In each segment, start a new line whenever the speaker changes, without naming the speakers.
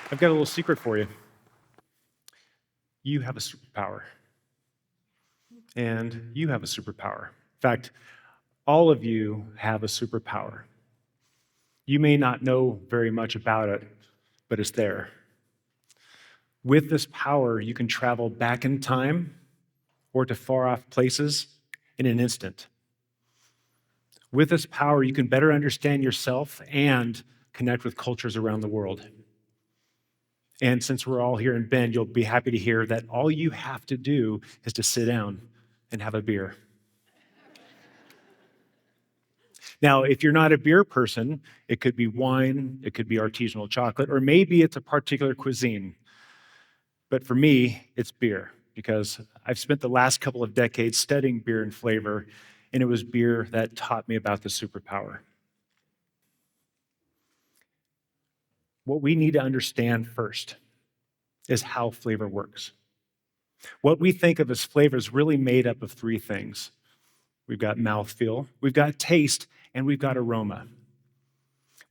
I've got a little secret for you. You have a superpower, and you have a superpower. In fact, all of you have a superpower. You may not know very much about it, but it's there. With this power, you can travel back in time or to far off places in an instant. With this power, you can better understand yourself and connect with cultures around the world. And since we're all here in Bend, you'll be happy to hear that all you have to do is to sit down and have a beer. Now, if you're not a beer person, it could be wine, it could be artisanal chocolate, or maybe it's a particular cuisine. But for me, it's beer because I've spent the last couple of decades studying beer and flavor, and it was beer that taught me about the superpower. What we need to understand first is how flavor works. What we think of as flavor is really made up of three things. We've got mouthfeel, we've got taste, and we've got aroma.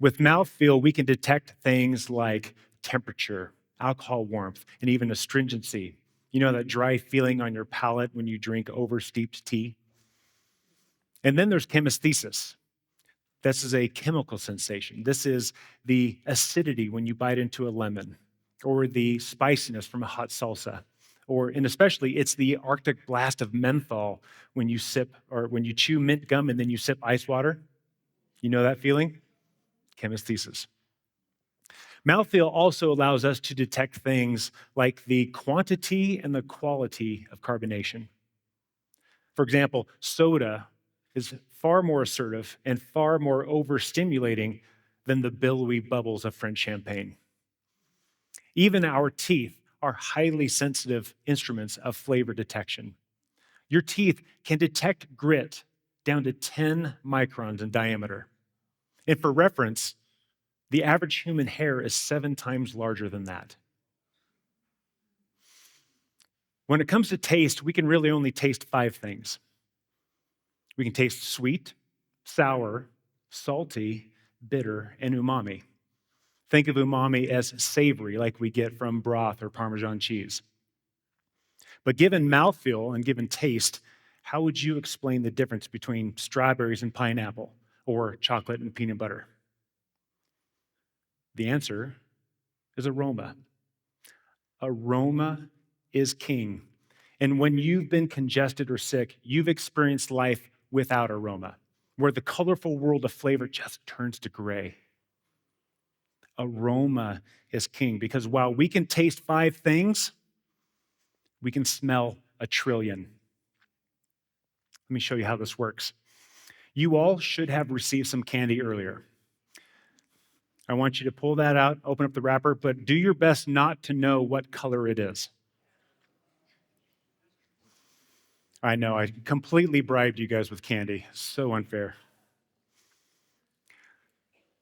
With mouthfeel, we can detect things like temperature, alcohol warmth, and even astringency. You know that dry feeling on your palate when you drink oversteeped tea? And then there's chemesthesis. This is a chemical sensation. This is the acidity when you bite into a lemon, or the spiciness from a hot salsa, and especially it's the Arctic blast of menthol when you sip or when you chew mint gum and then you sip ice water. You know that feeling? Chemesthesis. Mouthfeel also allows us to detect things like the quantity and the quality of carbonation. For example, soda is far more assertive and far more overstimulating than the billowy bubbles of French champagne. Even our teeth are highly sensitive instruments of flavor detection. Your teeth can detect grit down to 10 microns in diameter. And for reference, the average human hair is 7 times larger than that. When it comes to taste, we can really only taste 5 things. We can taste sweet, sour, salty, bitter, and umami. Think of umami as savory, like we get from broth or Parmesan cheese. But given mouthfeel and given taste, how would you explain the difference between strawberries and pineapple or chocolate and peanut butter? The answer is aroma. Aroma is king. And when you've been congested or sick, you've experienced life without aroma, where the colorful world of flavor just turns to gray. Aroma is king because while we can taste 5 things, we can smell a trillion. Let me show you how this works. You all should have received some candy earlier. I want you to pull that out, open up the wrapper, but do your best not to know what color it is. I know, I completely bribed you guys with candy. So unfair.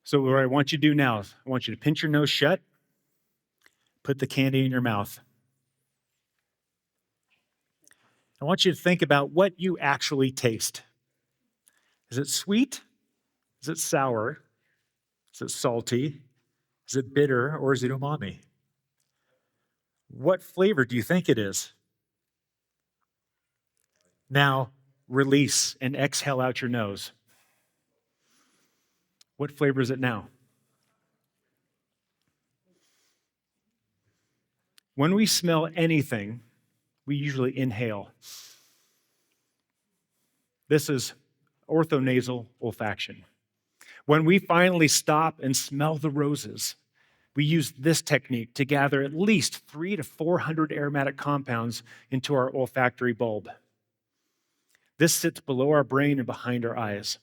So what I want you to do now is I want you to pinch your nose shut, put the candy in your mouth. I want you to think about what you actually taste. Is it sweet? Is it sour? Is it salty? Is it bitter? Or is it umami? What flavor do you think it is? Now, release and exhale out your nose. What flavor is it now? When we smell anything, we usually inhale. This is orthonasal olfaction. When we finally stop and smell the roses, we use this technique to gather at least 300 to 400 aromatic compounds into our olfactory bulb. This sits below our brain and behind our eyes.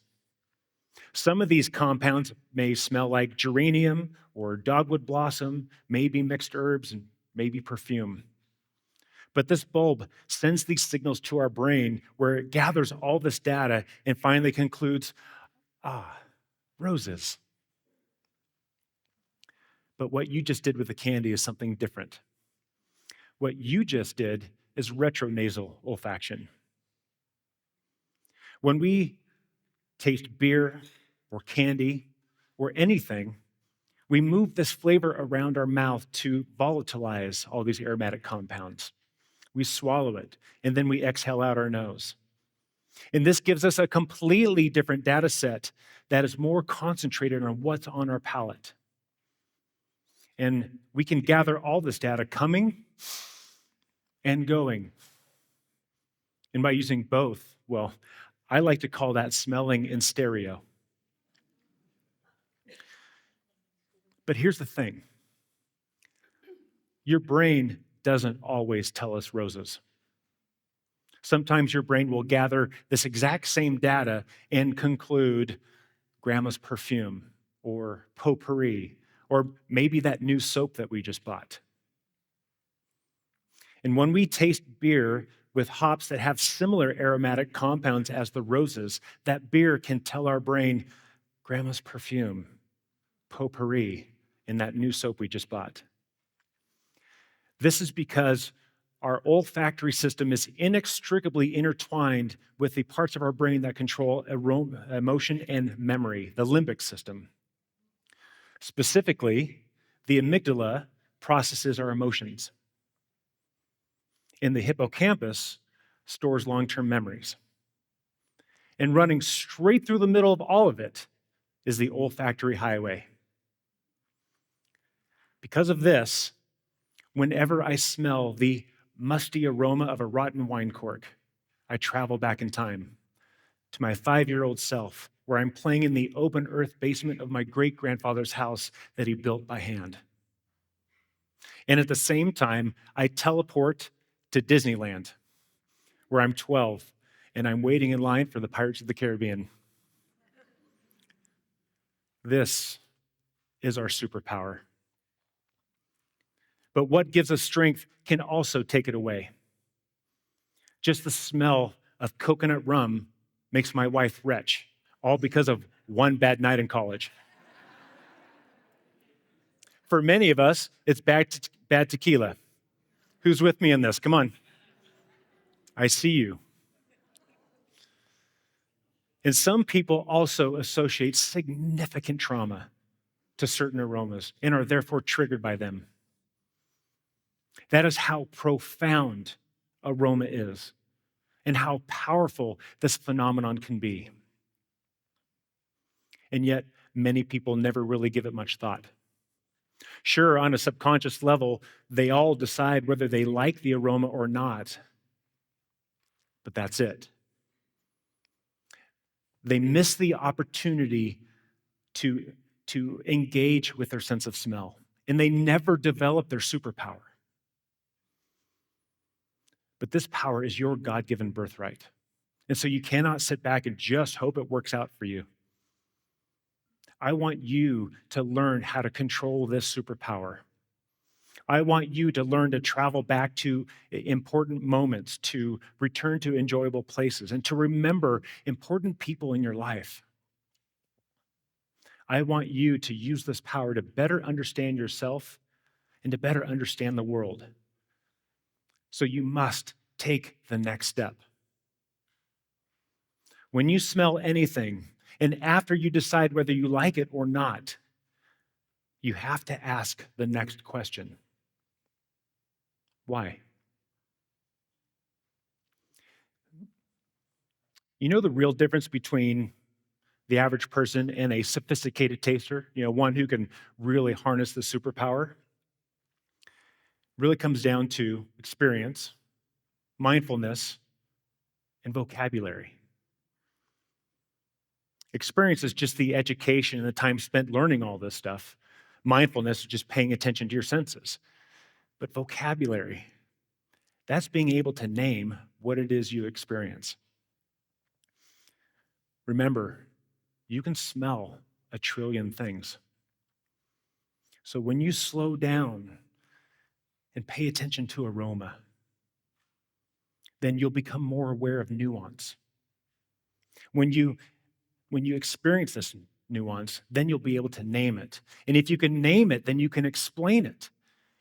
Some of these compounds may smell like geranium or dogwood blossom, maybe mixed herbs, and maybe perfume. But this bulb sends these signals to our brain where it gathers all this data and finally concludes, roses. But what you just did with the candy is something different. What you just did is retronasal olfaction. When we taste beer or candy or anything, We move this flavor around our mouth to volatilize all these aromatic compounds. We swallow it, and then we exhale out our nose. And this gives us a completely different data set that is more concentrated on what's on our palate. And we can gather all this data coming and going. And by using both, well, I like to call that smelling in stereo. But here's the thing. Your brain doesn't always tell us roses. Sometimes your brain will gather this exact same data and conclude grandma's perfume or potpourri, or maybe that new soap that we just bought. And when we taste beer with hops that have similar aromatic compounds as the roses, that beer can tell our brain grandma's perfume, potpourri, and that new soap we just bought. This is because our olfactory system is inextricably intertwined with the parts of our brain that control aroma, emotion and memory, the limbic system. Specifically, the amygdala processes our emotions, and the hippocampus stores long-term memories. And running straight through the middle of all of it is the olfactory highway. Because of this, whenever I smell the musty aroma of a rotten wine cork, I travel back in time to my 5-year-old self, where I'm playing in the open earth basement of my great-grandfather's house that he built by hand. And at the same time, I teleport to Disneyland, where I'm 12, and I'm waiting in line for the Pirates of the Caribbean. This is our superpower. But what gives us strength can also take it away. Just the smell of coconut rum makes my wife retch, all because of one bad night in college. For many of us, it's bad tequila. Who's with me in this? Come on. I see you. And some people also associate significant trauma to certain aromas and are therefore triggered by them. That is how profound aroma is and how powerful this phenomenon can be. And yet, many people never really give it much thought. Sure, on a subconscious level, they all decide whether they like the aroma or not, but that's it. They miss the opportunity to engage with their sense of smell, and they never develop their superpower. But this power is your God-given birthright. And so you cannot sit back and just hope it works out for you. I want you to learn how to control this superpower. I want you to learn to travel back to important moments, to return to enjoyable places, and to remember important people in your life. I want you to use this power to better understand yourself and to better understand the world. So you must take the next step. When you smell anything, and after you decide whether you like it or not, you have to ask the next question. Why? You know the real difference between the average person and a sophisticated taster, one who can really harness the superpower? Really comes down to experience, mindfulness, and vocabulary. Experience is just the education and the time spent learning all this stuff. Mindfulness is just paying attention to your senses. But vocabulary, that's being able to name what it is you experience. Remember, you can smell 1 trillion things. So when you slow down and pay attention to aroma, then you'll become more aware of nuance. When you experience this nuance, then you'll be able to name it. And if you can name it, then you can explain it.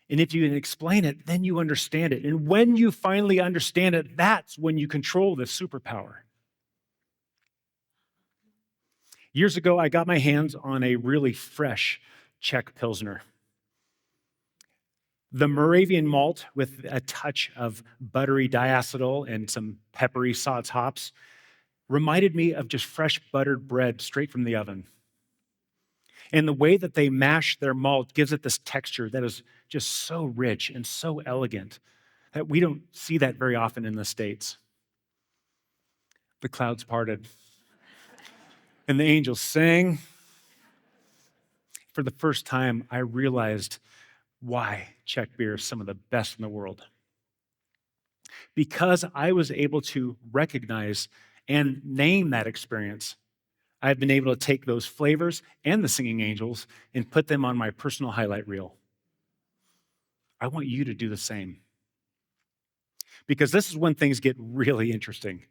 And if you can explain it, then you understand it. And when you finally understand it, that's when you control this superpower. Years ago, I got my hands on a really fresh Czech Pilsner. The Moravian malt with a touch of buttery diacetyl and some peppery Saaz hops reminded me of just fresh buttered bread straight from the oven. And the way that they mash their malt gives it this texture that is just so rich and so elegant that we don't see that very often in the States. The clouds parted, and the angels sang. For the first time, I realized why Czech beer is some of the best in the world. Because I was able to recognize and name that experience, I've been able to take those flavors and the singing angels and put them on my personal highlight reel. I want you to do the same. Because this is when things get really interesting.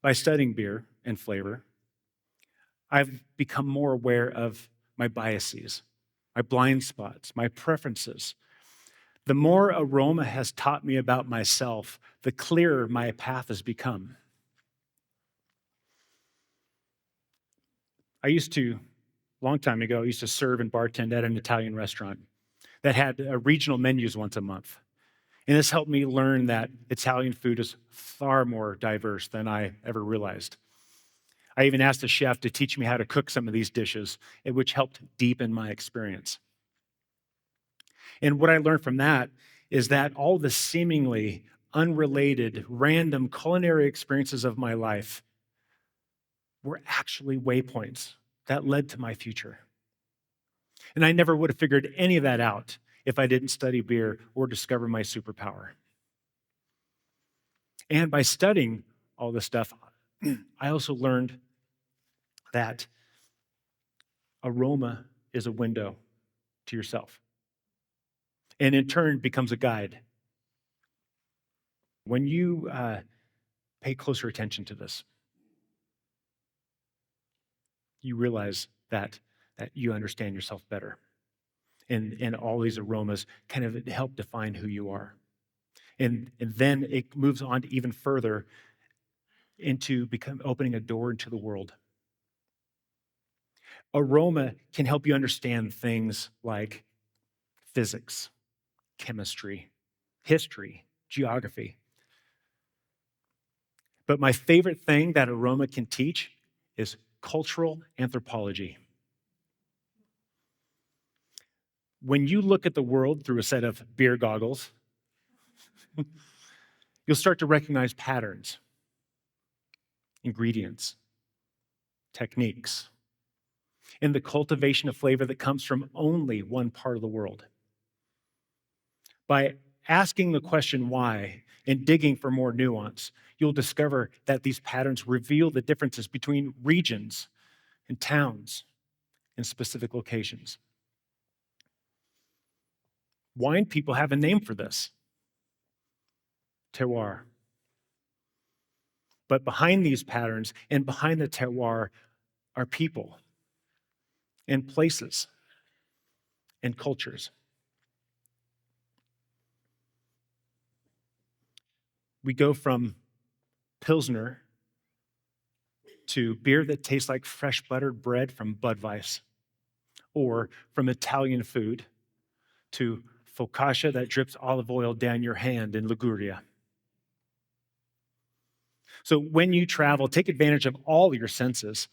By studying beer and flavor, I've become more aware of my biases, my blind spots, my preferences. The more Aroma has taught me about myself, the clearer my path has become. A long time ago, I used to serve and bartend at an Italian restaurant that had regional menus once a month. And this helped me learn that Italian food is far more diverse than I ever realized. I even asked the chef to teach me how to cook some of these dishes, which helped deepen my experience. And what I learned from that is that all the seemingly unrelated, random culinary experiences of my life were actually waypoints that led to my future. And I never would have figured any of that out if I didn't study beer or discover my superpower. And by studying all this stuff, I also learned that Aroma is a window to yourself, and in turn becomes a guide. When you pay closer attention to this, you realize that you understand yourself better. And all these aromas kind of help define who you are. And then it moves on to even further into opening a door into the world. Aroma can help you understand things like physics, chemistry, history, geography. But my favorite thing that Aroma can teach is cultural anthropology. When you look at the world through a set of beer goggles, you'll start to recognize patterns, ingredients, techniques, and the cultivation of flavor that comes from only one part of the world. By asking the question why and digging for more nuance, you'll discover that these patterns reveal the differences between regions and towns and specific locations. Wine people have a name for this: terroir. But behind these patterns and behind the terroir are people and places and cultures. We go from Pilsner to beer that tastes like fresh buttered bread from Budweiser, or from Italian food to focaccia that drips olive oil down your hand in Liguria. So when you travel, take advantage of all your senses,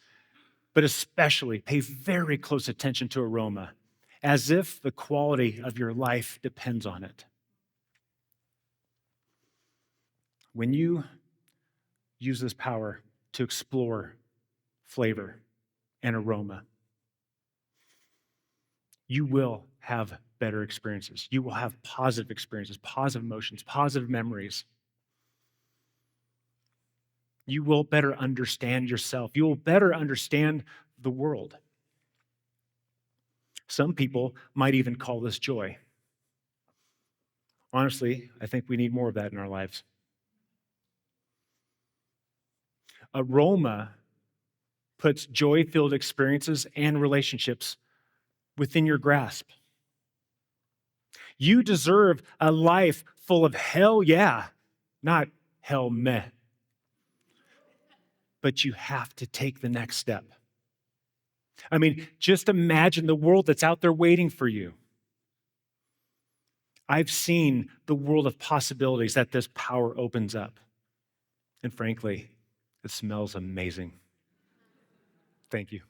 but especially pay very close attention to aroma, as if the quality of your life depends on it. When you use this power to explore flavor and aroma, you will have better experiences. You will have positive experiences, positive emotions, positive memories. You will better understand yourself. You will better understand the world. Some people might even call this joy. Honestly, I think we need more of that in our lives. Aroma puts joy-filled experiences and relationships within your grasp. You deserve a life full of hell yeah, not hell meh. But you have to take the next step. I mean, just imagine the world that's out there waiting for you. I've seen the world of possibilities that this power opens up. And frankly, it smells amazing. Thank you.